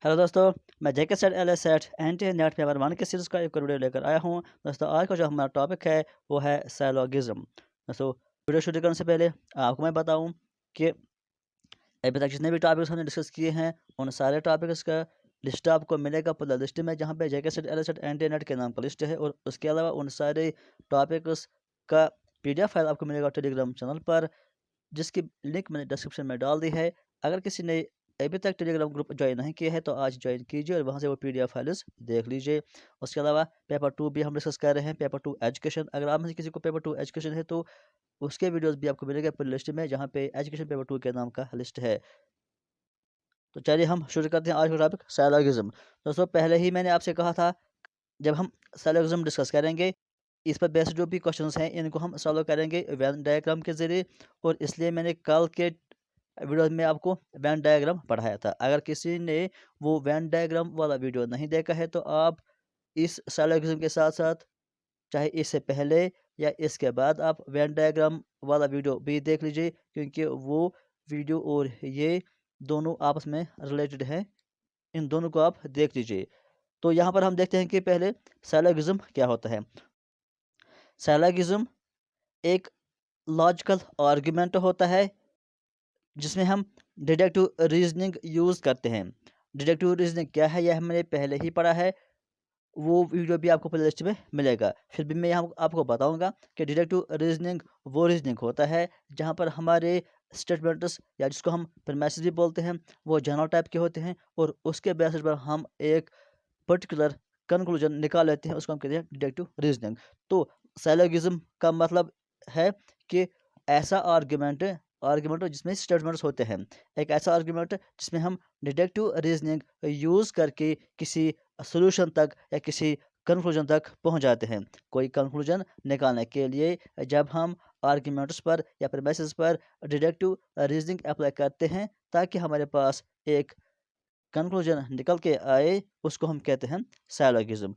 Hello दोस्तों, मैं JK SET L S SET and NET paper one के series का एक और वीडियो लेकर आया हूं। दोस्तों आज का जो हमारा टॉपिक है वो है साइलोगिज्म। दोस्तों वीडियो शुरू करने से पहले आपको मैं बताऊं कि अभी तक जितने भी टॉपिक्स हमने डिस्कस किए हैं उन सारे टॉपिक्स का लिस्ट आपको मिलेगा पूरा लिस्ट में, जहां पे JK SET L S SET and NET के नाम का लिस्ट है। और उसके अलावा उन सारे टॉपिक्स का PDF फाइल आपको मिलेगा टेलीग्राम चैनल पर, जिसकी लिंक मैंने डिस्क्रिप्शन में डाल दी है। अगर किसी ने अभी तक टेलीग्राम ग्रुप ज्वाइन नहीं किया है तो आज ज्वाइन कीजिए और वहाँ से वो PDF फाइल्स देख लीजिए। उसके अलावा पेपर 2 भी हम डिस्कस कर रहे हैं, पेपर 2 एजुकेशन। अगर आप में से किसी को पेपर 2 एजुकेशन है तो उसके वीडियोस भी आपको मिलेंगे पूरी लिस्ट में, जहाँ पे एजुकेशन पेपर 2 के नाम का लिस्ट है। तो चलिए हम शुरू करते हैं आज का टॉपिक साइलोगिज्म। दोस्तों पहले ही मैंने आपसे कहा था जब हम साइलोगिज्म डिस्कस करेंगे इस पर बेस्ड जो भी क्वेश्चंस हैं इनको हम सॉल्व करेंगे वेन डायग्राम के ज़रिए। और इसलिए मैंने कल के वीडियो में आपको वेन डायग्राम पढ़ाया था। अगर किसी ने वो वेन डायग्राम वाला वीडियो नहीं देखा है तो आप इस साइलोगिज्म के साथ साथ चाहे इससे पहले या इसके बाद आप वेन डायग्राम वाला वीडियो भी देख लीजिए, क्योंकि वो वीडियो और ये दोनों आपस में रिलेटेड हैं। इन दोनों को आप देख लीजिए। तो यहाँ पर हम देखते हैं कि पहले साइलोगिज्म क्या होता है। साइलोगिज्म एक लॉजिकल आर्गुमेंट होता है जिसमें हम डिडक्टिव रीजनिंग यूज़ करते हैं। डिडक्टिव रीजनिंग क्या है यह हमने पहले ही पढ़ा है, वो वीडियो भी आपको प्लेलिस्ट में मिलेगा। फिर भी मैं यहाँ आपको बताऊंगा कि डिडक्टिव रीजनिंग वो रीजनिंग होता है जहाँ पर हमारे स्टेटमेंट्स या जिसको हम प्रीमाइसेस भी बोलते हैं वो जनरल टाइप के होते हैं और उसके बेसिस पर हम एक पर्टिकुलर कंक्लूजन निकाल लेते हैं, उसको हम कहते हैं डिडक्टिव रीजनिंग। तो साइलोगिज्म का मतलब है कि ऐसा आर्ग्यूमेंट जिसमें स्टेटमेंट्स होते हैं, एक ऐसा आर्ग्यूमेंट जिसमें हम डिडक्टिव रीजनिंग यूज़ करके किसी सोल्यूशन तक या किसी कंक्लूजन तक पहुंच जाते हैं। कोई कंक्लूजन निकालने के लिए जब हम आर्ग्यूमेंट्स पर या प्रीमाइसेस पर डिडक्टिव रीजनिंग अप्लाई करते हैं ताकि हमारे पास एक कंक्लूजन निकल के आए, उसको हम कहते हैं साइलोगिज्म।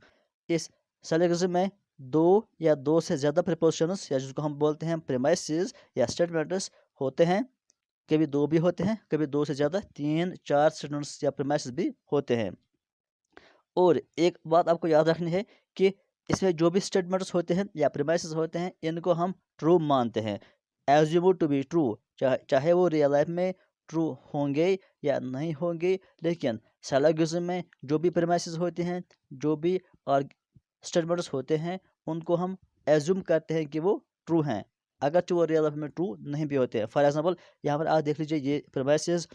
इस साइलोगिज्म में दो या दो से ज़्यादा प्रीपोजिशंस या जिसको हम बोलते हैं प्रीमाइसेस या स्टेटमेंट्स होते हैं। कभी दो भी होते हैं, कभी दो से ज़्यादा 3-4 स्टेटमेंट्स या प्रीमाइसेस भी होते हैं। और एक बात आपको याद रखनी है कि इसमें जो भी स्टेटमेंट्स होते हैं या प्रीमाइसेस होते हैं इनको हम ट्रू मानते हैं, एज्यूम्ड टू बी ट्रू। चाहे वो रियल लाइफ में ट्रू होंगे या नहीं होंगे, लेकिन साइलोगिज्म में जो भी प्रीमाइसेस होते हैं, जो भी स्टेटमेंट्स होते हैं, उनको हम एज्यूम करते हैं कि वो ट्रू हैं, अगरचे वो रियल लाइफ में ट्रू नहीं भी होते हैं। फॉर एग्जांपल यहाँ पर आप देख लीजिए ये premises,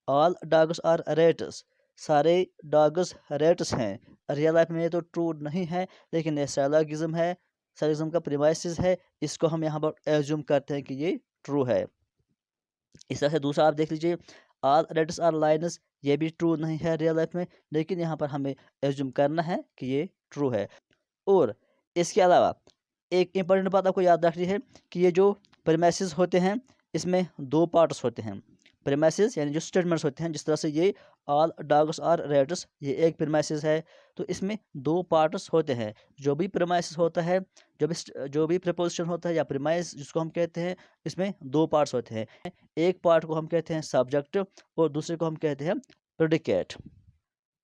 all dogs are rats, सारे डॉग्स रेट्स हैं। रियल लाइफ में ये तो ट्रू नहीं है, लेकिन ये साइलोगिज्म है, साइलोगिज्म का प्रीमाइसेस है, इसको हम यहाँ पर एज्यूम करते हैं कि ये ट्रू है। इस तरह से दूसरा आप देख लीजिए, ऑल रेट्स आर लायंस, ये भी ट्रू नहीं है रियल लाइफ में, लेकिन यहाँ पर हमें एज्यूम करना है कि ये ट्रू है। और इसके अलावा एक इम्पॉर्टेंट बात आपको याद रखनी है कि ये जो प्रीमाइसेस होते हैं इसमें दो पार्ट्स होते हैं। प्रीमाइसेस यानी जो स्टेटमेंट्स होते हैं, जिस तरह से ये ऑल डॉग्स आर रेट्स, ये एक प्रीमाइसेस है, तो इसमें दो पार्ट्स होते हैं। जो भी प्रीमाइसेस होता है, जो भी प्रपोजिशन होता है या प्रीमाइस जिसको हम कहते हैं, इसमें दो पार्ट्स होते हैं। एक पार्ट को हम कहते हैं सब्जेक्ट और दूसरे को हम कहते हैं प्रेडिकेट।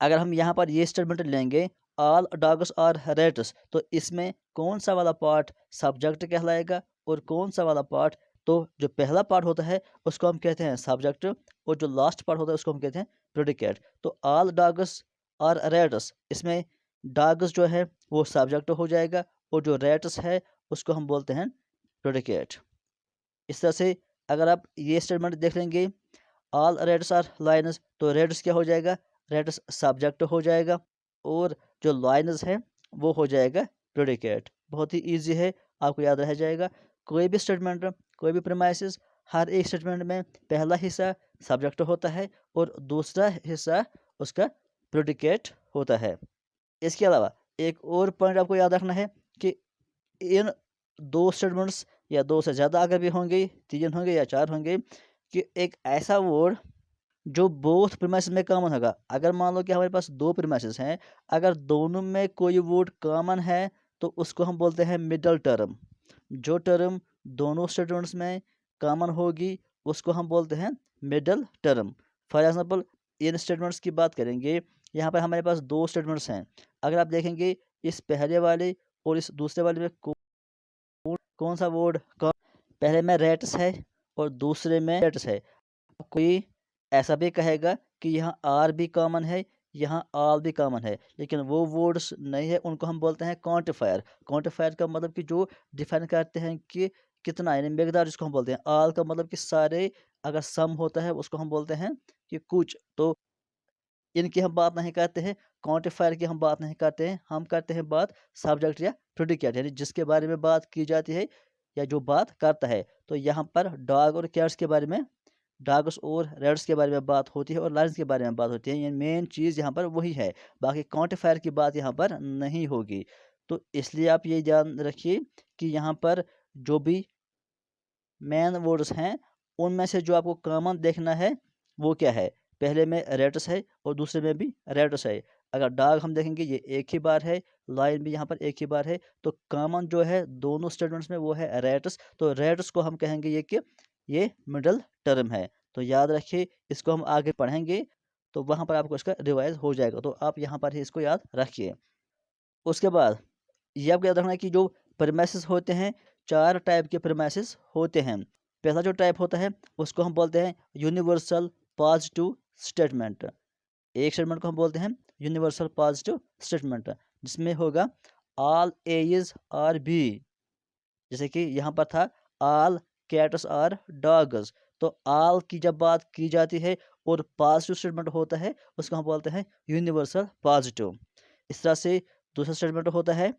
अगर हम यहाँ पर ये स्टेटमेंट लेंगे ऑल डॉग्स आर रेट्स, तो इसमें कौन सा वाला पार्ट सब्जेक्ट कहलाएगा और कौन सा वाला पार्ट, तो जो पहला पार्ट होता है उसको हम कहते हैं सब्जेक्ट और जो लास्ट पार्ट होता है उसको हम कहते हैं प्रेडिकेट। तो ऑल डॉग्स आर रेट्स, इसमें डॉग्स जो है वो सब्जेक्ट हो जाएगा और जो रेट्स है उसको हम बोलते हैं प्रेडिकेट। इस तरह से अगर आप ये स्टेटमेंट देख लेंगे, ऑल रेड्स आर लाइन्स, तो रेड्स क्या हो जाएगा, रेड्स सब्जेक्ट हो जाएगा और जो लाइन्स है वो हो जाएगा प्रेडिकेट। बहुत ही इजी है, आपको याद रह जाएगा। कोई भी स्टेटमेंट, कोई भी प्रीमाइसेस, हर एक स्टेटमेंट में पहला हिस्सा सब्जेक्ट होता है और दूसरा हिस्सा उसका प्रेडिकेट होता है। इसके अलावा एक और पॉइंट आपको याद रखना है कि इन दो स्टेटमेंट्स या दो से ज़्यादा अगर भी होंगे, 3 होंगे या 4 होंगे, कि एक ऐसा वर्ड जो बोथ प्रीमाइसेस में कॉमन होगा। अगर मान लो कि हमारे पास दो प्रीमाइसेस हैं, अगर दोनों में कोई वर्ड कॉमन है तो उसको हम बोलते हैं मिडल टर्म। जो टर्म दोनों स्टेटमेंट्स में कॉमन होगी उसको हम बोलते हैं middle term. For example in statements की बात करेंगे, यहाँ पर हमारे पास दो स्टेटमेंट्स हैं। अगर आप देखेंगे इस पहले वाले और इस दूसरे वाले में कौन सा वर्ड कौन, पहले में रेट्स है और दूसरे में रेट्स है। कोई ऐसा भी कहेगा कि यहाँ आर भी कॉमन है, यहाँ आल भी कॉमन है, लेकिन वो वर्ड्स नहीं है, उनको हम बोलते हैं क्वांटिफायर। क्वांटिफायर का मतलब कि जो डिफाइन करते हैं कि कितना, यानी मकदार, जिसको हम बोलते हैं। आल का मतलब कि सारे, अगर सम होता है उसको हम बोलते हैं कि कुछ। तो इनकी हम बात नहीं करते हैं, क्वांटिफायर की हम बात नहीं करते हैं, हम करते हैं बात सब्जेक्ट या प्रेडिकेट, यानी जिसके बारे में बात की जाती है या जो बात करता है। तो यहाँ पर डॉग और कैट्स के बारे में, डॉग्स और रेड्स के बारे में बात होती है और लायंस के बारे में बात होती है। ये मेन चीज़ यहाँ पर वही है, बाकी क्वांटिफायर की बात यहाँ पर नहीं होगी। तो इसलिए आप ये ध्यान रखिए कि यहाँ पर जो भी मेन वर्ड्स हैं उनमें से जो आपको कॉमन देखना है वो क्या है। पहले में रेट्स है और दूसरे में भी रेट्स है। अगर डॉग हम देखेंगे ये एक ही बार है, लाइन भी यहाँ पर एक ही बार है, तो कॉमन जो है दोनों स्टेटमेंट्स में वो है रेट्स। तो रेट्स को हम कहेंगे ये कि ये मिडल टर्म है। तो याद रखिए, इसको हम आगे पढ़ेंगे तो वहाँ पर आपको इसका रिवाइज हो जाएगा, तो आप यहाँ पर ही इसको याद रखिए। उसके बाद ये आपको याद रखना है कि जो प्रीमाइसेस होते हैं, चार टाइप के प्रीमाइसेस होते हैं। पहला जो टाइप होता है उसको हम बोलते हैं यूनिवर्सल पॉजिटिव स्टेटमेंट। एक स्टेटमेंट को हम बोलते हैं यूनिवर्सल पॉजिटिव स्टेटमेंट, जिसमें होगा ऑल एज आर बी। जैसे कि यहाँ पर था ऑल कैट्स आर डॉग्स। तो ऑल की जब बात की जाती है और पॉजिटिव स्टेटमेंट होता है उसको हम बोलते हैं यूनिवर्सल पॉजिटिव। इस तरह से दूसरा स्टेटमेंट होता है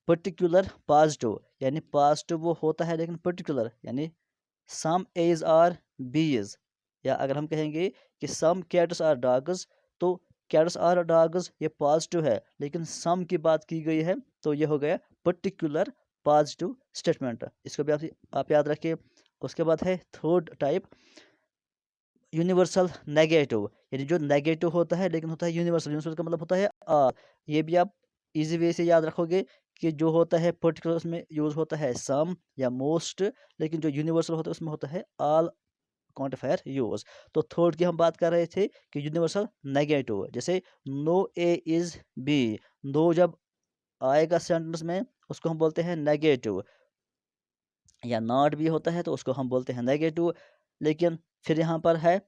पर्टिकुलर पॉजिटिव, यानी पॉजिटिव वो होता है लेकिन पर्टिकुलर, यानी सम एज आर बीज। या अगर हम कहेंगे कि सम कैट्स आर डॉग्स, तो कैट्स आर डॉग्स ये पॉजिटिव है, लेकिन सम की बात की गई है तो ये हो गया पर्टिकुलर पॉजिटिव स्टेटमेंट। इसको भी आप याद रखिए। उसके बाद है थर्ड टाइप यूनिवर्सल नेगेटिव, यानी जो नेगेटिव होता है लेकिन होता है यूनिवर्सल। यूनिवर्सल का मतलब होता है आल। ये भी आप इजी वे से याद रखोगे कि जो होता है पर्टिकुलर उसमें यूज होता है सम या मोस्ट, लेकिन जो यूनिवर्सल होता है उसमें होता है ऑल क्वांटिफायर यूज। तो थर्ड की हम बात कर रहे थे कि यूनिवर्सल नेगेटिव, जैसे no A is B. No जब आएगा सेंटेंस में उसको हम बोलते हैं नेगेटिव, या नॉट भी होता है तो उसको हम बोलते हैं नेगेटिव। लेकिन फिर यहाँ पर है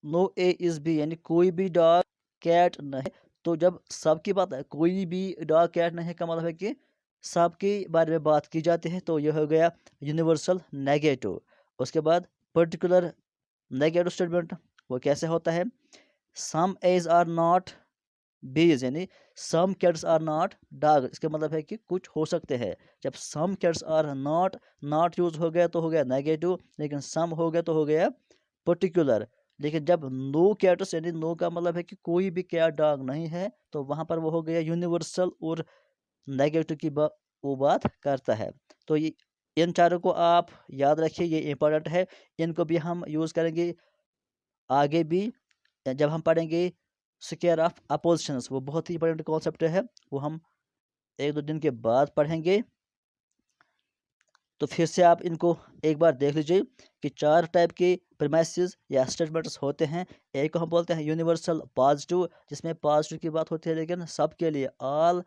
नो ए इज बी, यानी कोई भी डॉग कैट नहीं। तो जब सबकी बात है, कोई भी डॉग कैट नहीं का मतलब है कि सबके बारे में बात की जाती है, तो यह हो गया यूनिवर्सल नेगेटिव। उसके बाद पर्टिकुलर नेगेटिव स्टेटमेंट वो कैसे होता है, सम एज आर नॉट बीज, यानी some cats are not dog. इसका मतलब है कि कुछ हो सकते हैं। जब some cats are not, not use हो गया तो हो गया नेगेटिव, लेकिन सम हो गया तो हो गया पर्टिकुलर। लेकिन जब नो कैट्स, यानी नो का मतलब है कि कोई भी कैट डॉग नहीं है, तो वहाँ पर वो हो गया यूनिवर्सल और नेगेटिव की वो बात करता है। तो ये इन चारों को आप याद रखिए, ये इंपॉर्टेंट है। इनको भी हम यूज़ करेंगे आगे भी जब हम पढ़ेंगे स्क्वायर ऑफ अपोजिशंस। वो बहुत ही इंपॉर्टेंट कॉन्सेप्ट है, वो हम एक दो दिन के बाद पढ़ेंगे। तो फिर से आप इनको एक बार देख लीजिए कि चार टाइप के प्रीमाइसेस या स्टेटमेंट्स होते हैं। एक को हम बोलते हैं यूनिवर्सल पॉजिटिव, जिसमें पॉजिटिव की बात होती है लेकिन सबके लिए ऑल।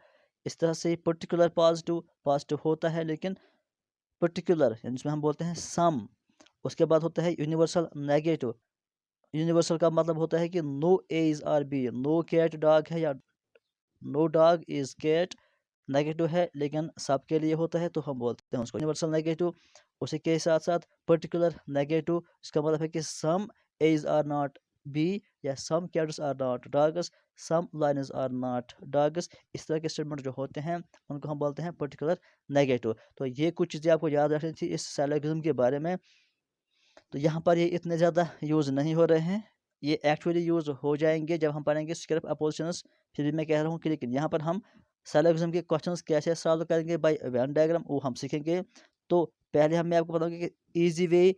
इस तरह से पर्टिकुलर पॉजिटिव, पॉजिटिव होता है लेकिन पर्टिकुलर, जिसमें हम बोलते हैं सम। उसके बाद होता है यूनिवर्सल नेगेटिव। यूनिवर्सल का मतलब होता है कि no A is are B, no cat dog है या no dog is cat negative है लेकिन सबके लिए होता है, तो हम बोलते हैं उसको यूनिवर्सल नेगेटिव। उसी के साथ साथ पर्टिकुलर नेगेटिव, इसका मतलब है कि some A's are not B, या some cats are not dogs, some lions are not dogs. इस तरह के स्टेटमेंट जो होते हैं उनको हम बोलते हैं पर्टिकुलर नेगेटिव। तो ये कुछ चीज़ें आपको याद रखनी थी इस सैलोगिज्म के बारे में। तो यहाँ पर ये इतने ज़्यादा यूज़ नहीं हो रहे हैं, ये एक्चुअली यूज़ हो जाएंगे जब हम पढ़ेंगे स्क्रिप्ट अपोजिशंस। फिर भी मैं कह रहा हूँ कि लेकिन यहाँ पर हम सैलोगिज्म के क्वेश्चंस कैसे सॉल्व करेंगे बाय वेन डायग्राम, वो हम सीखेंगे। तो पहले मैं आपको बताऊँगी कि ईजी वे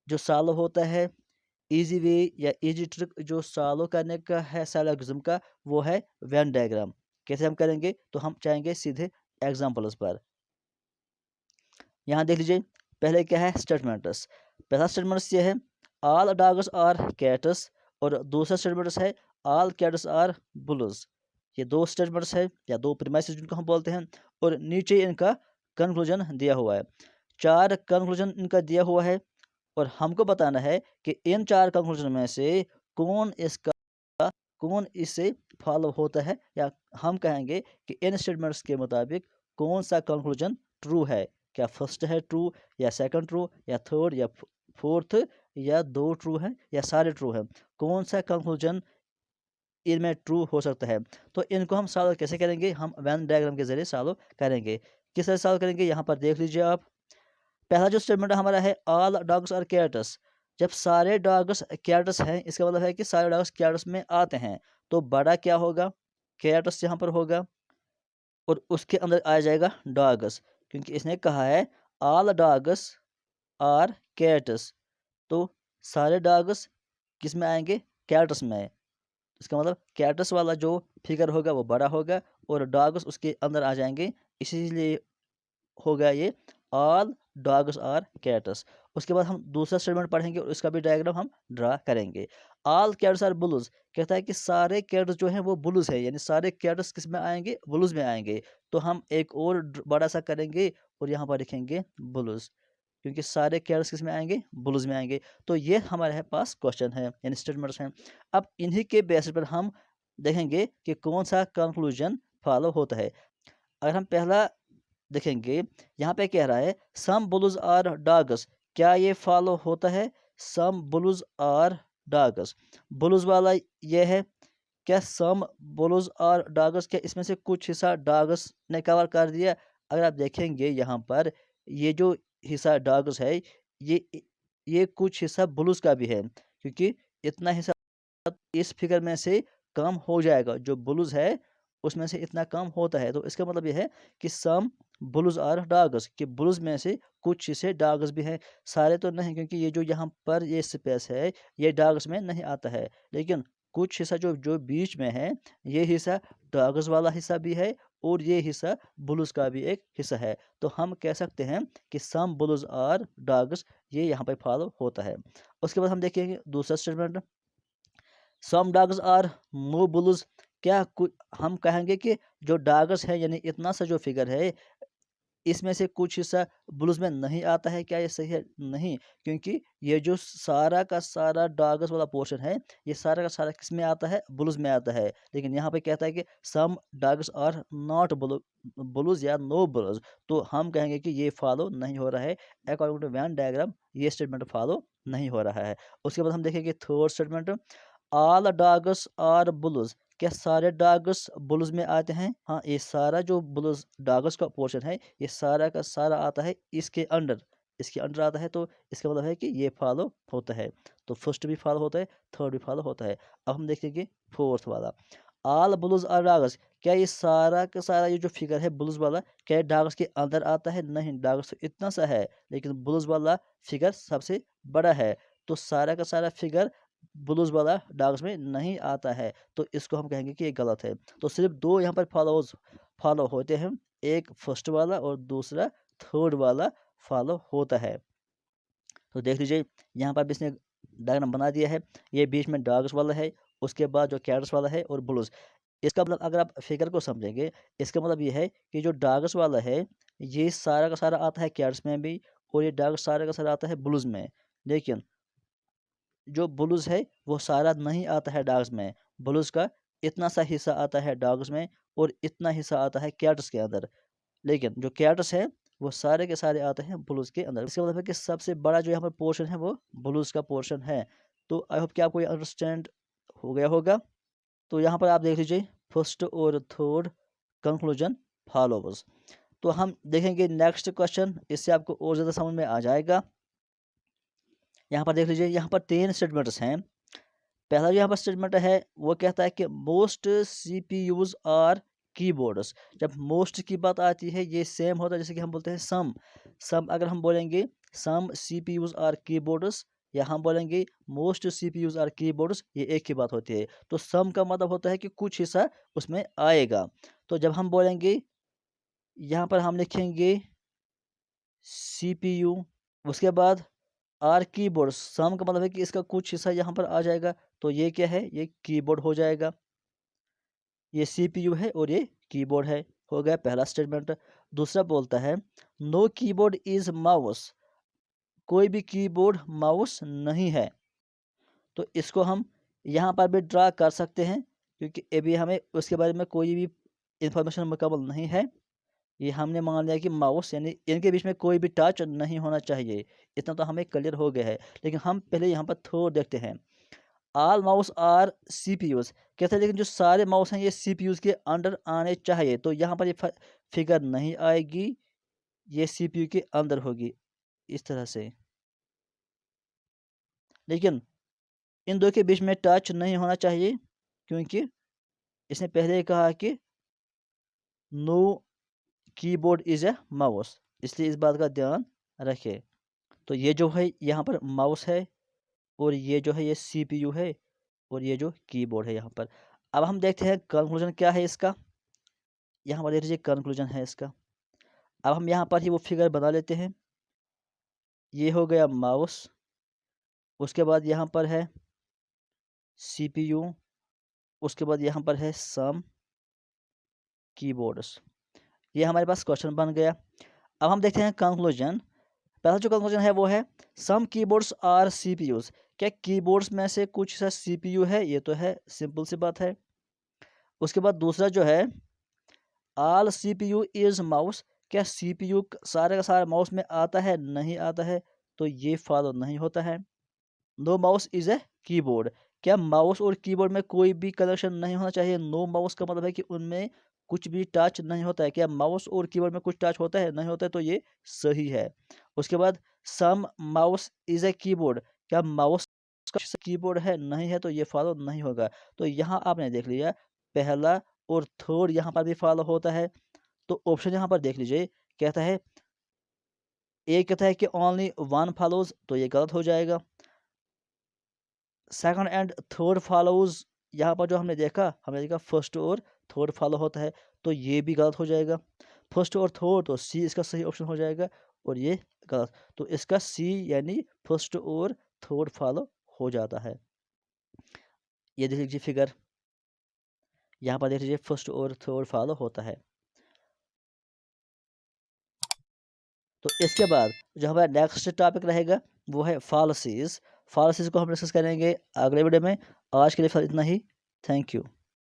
जो सॉल्व होता है, ईजी वे या ईजी ट्रिक जो सॉल्व करने का है सैलोगिज्म का, वो है वेन डायग्राम। कैसे हम करेंगे, तो हम चाहेंगे सीधे एग्जाम्पल्स पर। यहाँ देख लीजिए, पहले क्या है स्टेटमेंट्स। पहला स्टेटमेंट्स ये है ऑल डॉग्स आर कैट्स, और दूसरा स्टेटमेंट्स है ऑल कैट्स आर बुल्स। ये दो स्टेटमेंट्स है या दो प्रीमाइसेस जिनको हम बोलते हैं, और नीचे इनका कंक्लूजन दिया हुआ है। 4 कंक्लूजन इनका दिया हुआ है और हमको बताना है कि इन 4 कंक्लूजन में से कौन इससे फॉलो होता है, या हम कहेंगे कि इन स्टेटमेंट्स के मुताबिक कौन सा कंक्लूजन ट्रू है। क्या फर्स्ट है ट्रू, या सेकंड ट्रू, या थर्ड, या फोर्थ, या दो ट्रू है, या सारे ट्रू हैं। कौन सा कंक्लूजन इनमें ट्रू हो सकता है। तो इनको हम सॉल्व कैसे करेंगे, हम वेन डायग्राम के ज़रिए सॉल्व करेंगे। किस तरह सॉल्व करेंगे, यहाँ पर देख लीजिए आप। पहला जो स्टेटमेंट हमारा है ऑल डॉग्स आर कैट्स। जब सारे डॉग्स कैट्स हैं, इसका मतलब है कि सारे डॉग्स कैट्स में आते हैं। तो बड़ा क्या होगा, कैट्स यहाँ पर होगा, और उसके अंदर आ जाएगा डॉग्स, क्योंकि इसने कहा है ऑल डॉग्स आर कैट्स। तो सारे डॉग्स किस में आएंगे, कैट्स में। इसका मतलब कैट्स वाला जो फिगर होगा वो बड़ा होगा और डॉग्स उसके अंदर आ जाएंगे, इसीलिए होगा ये ऑल डॉग्स आर कैट्स। उसके बाद हम दूसरा स्टेटमेंट पढ़ेंगे और इसका भी डायग्राम हम ड्रा करेंगे। ऑल कैट्स आर बुल्स, कहता है कि सारे कैट्स जो हैं वो बुल्स है, यानी सारे कैट्स किस में आएंगे, बुल्स में आएंगे। तो हम एक और बड़ा सा करेंगे और यहाँ पर लिखेंगे बुल्स, क्योंकि सारे कैट्स किस में आएंगे, बुल्स में आएंगे। तो ये हमारे पास क्वेश्चन है, यानी स्टेटमेंट्स हैं। अब इन्हीं के बेसिस पर हम देखेंगे कि कौन सा कंक्लूजन फॉलो होता है। अगर हम पहला देखेंगे, यहाँ पे कह रहा है सम बुल्स आर डॉग्स, क्या ये फॉलो होता है, सम बुल्स आर डॉग्स। बुल्स वाला ये है, क्या सम बुल्स आर डॉग्स, क्या इसमें से कुछ हिस्सा डॉग्स ने कवर कर दिया। अगर आप देखेंगे यहाँ पर ये जो हिस्सा डॉग्स है, ये कुछ हिस्सा बुल्स का भी है, क्योंकि इतना हिस्सा इस फिगर में से कम हो जाएगा, जो बुल्स है उसमें से इतना कम होता है। तो इसका मतलब ये है कि सम बुल्स आर डॉग्स, कि बुल्स में से कुछ हिस्से डॉग्स भी हैं, सारे तो नहीं, क्योंकि ये जो यहाँ पर ये स्पेस है ये डॉग्स में नहीं आता है। लेकिन कुछ हिस्सा जो जो बीच में है, ये हिस्सा डॉग्स वाला हिस्सा भी है और ये हिस्सा बुल्स का भी एक हिस्सा है। तो हम कह सकते हैं कि सम बुल्स आर डॉग्स, ये यहाँ पर फॉलो होता है। उसके बाद हम देखेंगे दूसरा statement, some dogs are no bulls. क्या कुछ हम कहेंगे कि जो डॉग्स है, यानी इतना सा जो फिगर है, इसमें से कुछ हिस्सा बुल्स में नहीं आता है। क्या ये सही है, नहीं, क्योंकि ये जो सारा का सारा डॉग्स वाला पोर्शन है, ये सारा का सारा किस में आता है, बुल्स में आता है। लेकिन यहाँ पे कहता है कि some dogs are not bulls या नो बुल्स। तो हम कहेंगे कि ये फॉलो नहीं हो रहा है, अकॉर्डिंग टू वेन डायग्राम ये स्टेटमेंट फॉलो नहीं हो रहा है। उसके बाद हम देखेंगे third statement, all dogs are bulls. क्या सारे डॉग्स बुल्स में आते हैं, हाँ, ये सारा जो बुल्स डॉग्स का पोर्शन है, ये सारा का सारा आता है इसके अंडर आता है। तो इसका मतलब है कि ये फॉलो होता है। तो फर्स्ट भी फॉलो होता है, थर्ड भी फॉलो होता है। अब हम देखेंगे फोर्थ वाला, ऑल बुल्स आर डॉग्स। क्या ये सारा का सारा ये जो फिगर है बुल्स वाला, क्या डॉग्स के अंदर आता है, नहीं, डॉग्स तो इतना सा है, लेकिन बुल्स वाला फिगर सबसे बड़ा है। तो सारा का सारा फिगर बुल्स वाला डॉग्स में नहीं आता है। तो इसको हम कहेंगे कि ये गलत है। तो सिर्फ दो यहाँ पर फॉलो होते हैं, एक फर्स्ट वाला और दूसरा थर्ड वाला फॉलो होता है। तो देख लीजिए यहाँ पर भी इसने डायग्राम बना दिया है, ये बीच में डॉग्स वाला है, उसके बाद जो कैट्स वाला है और बुल्स। इसका मतलब अगर आप फिगर को समझेंगे, इसका मतलब ये है कि जो डॉग्स वाला है, ये सारा का सारा आता है कैट्स में भी, और ये डॉग्स सारा का सारा आता है बुल्स में। लेकिन जो बुल्स है वो सारा नहीं आता है डॉग्स में, बुल्स का इतना सा हिस्सा आता है डॉग्स में और इतना हिस्सा आता है कैट्स के अंदर। लेकिन जो कैट्स है वो सारे के सारे आते हैं बुल्स के अंदर। इसका मतलब है कि सबसे बड़ा जो यहाँ पर पोर्शन है वो बुल्स का पोर्शन है। तो आई होप कि आपको ये अंडरस्टैंड हो गया होगा। तो यहाँ पर आप देख लीजिए फर्स्ट और थर्ड कंक्लूजन फॉलोवर्स। तो हम देखेंगे नेक्स्ट क्वेश्चन, इससे आपको और ज़्यादा समझ में आ जाएगा। यहाँ पर देख लीजिए, यहाँ पर 3 स्टेटमेंट्स हैं। पहला जो यहाँ पर स्टेटमेंट है वो कहता है कि मोस्ट सीपीयूज आर कीबोर्ड्स। जब मोस्ट की बात आती है, ये सेम होता है जैसे कि हम बोलते हैं सम अगर हम बोलेंगे सम सीपीयूज आर कीबोर्ड्स, या हम बोलेंगे मोस्ट सीपीयूज आर कीबोर्ड्स, ये एक ही बात होती है। तो सम का मतलब होता है कि कुछ हिस्सा उसमें आएगा। तो जब हम बोलेंगे, यहाँ पर हम लिखेंगे सीपीयू, उसके बाद आर कीबोर्ड, सम का मतलब है कि इसका कुछ हिस्सा यहाँ पर आ जाएगा, तो ये क्या है, ये कीबोर्ड हो जाएगा। ये सीपीयू है और ये कीबोर्ड है। हो गया पहला स्टेटमेंट। दूसरा बोलता है नो कीबोर्ड इज माउस, कोई भी कीबोर्ड माउस नहीं है। तो इसको हम यहाँ पर भी ड्रा कर सकते हैं, क्योंकि अभी हमें उसके बारे में कोई भी इंफॉर्मेशन मुकम्मल नहीं है। ये हमने मान लिया कि माउस यानी इनके बीच में कोई भी टच नहीं होना चाहिए। इतना तो हमें क्लियर हो गया है। लेकिन हम पहले यहाँ पर थोड़ा देखते हैं। ऑल माउस आर सीपीयूज कहते हैं, लेकिन जो सारे माउस हैं ये सीपीयूज के अंडर आने चाहिए। तो यहाँ पर ये फिगर नहीं आएगी, ये सीपीयू के अंदर होगी इस तरह से। लेकिन इन दो के बीच में टच नहीं होना चाहिए, क्योंकि इसने पहले ही कहा कि no keyboard is a mouse, इसलिए इस बात का ध्यान रखें। तो ये जो है यहाँ पर माउस है, और ये जो है ये सीपीयू है, और ये जो कीबोर्ड है यहाँ पर। अब हम देखते हैं कंक्लूजन क्या है इसका। यहाँ पर देख लीजिए कंक्लूजन है इसका। अब हम यहाँ पर ही वो फिगर बना लेते हैं। ये हो गया माउस, उसके बाद यहाँ पर है सीपीयू, उसके बाद यहाँ पर है सम कीबोर्ड्स। ये हमारे पास क्वेश्चन बन गया। अब हम देखते हैं कंक्लूजन। पहला जो कंक्लूजन है वो है सम कीबोर्ड्स आर सीपीयूज, क्या कीबोर्ड्स में से कुछ सा सीपीयू है, ये तो है, सिंपल सी बात है। उसके बाद दूसरा जो है ऑल सीपीयू इज माउस, क्या सीपीयू सारे का सारा माउस में आता है, नहीं आता है, तो ये फॉलो नहीं होता है। No mouse is a keyboard, क्या माउस और कीबोर्ड में कोई भी कनेक्शन नहीं होना चाहिए। नो माउस का मतलब है कि उनमें कुछ भी टच नहीं होता है। क्या माउस और कीबोर्ड में कुछ टच होता है, नहीं होता है, तो ये सही है। उसके बाद सम माउस इज ए कीबोर्ड, क्या माउस का कीबोर्ड है, नहीं है, तो ये फॉलो नहीं होगा। तो यहाँ आपने देख लिया पहला और थर्ड यहाँ पर भी फॉलो होता है। तो ऑप्शन यहाँ पर देख लीजिए, कहता है ए कहता है कि ओनली वन फॉलोज, तो ये गलत हो जाएगा। सेकंड एंड थर्ड फॉलोज, यहाँ पर जो हमने देखा फर्स्ट और थर्ड फॉलो होता है, तो ये भी गलत हो जाएगा। फर्स्ट और थर्ड, तो सी इसका सही ऑप्शन हो जाएगा, और ये गलत। तो इसका सी यानी फर्स्ट और थर्ड फॉलो हो जाता है। ये देख लीजिए फिगर, यहाँ पर देख लीजिए फर्स्ट और थर्ड फॉलो होता है। तो इसके बाद जो हमारा नेक्स्ट टॉपिक रहेगा वो है फालसीज। फालसीज को हम डिस्कस करेंगे अगले वीडियो में। आज के लिए फिलहाल इतना ही। Thank you.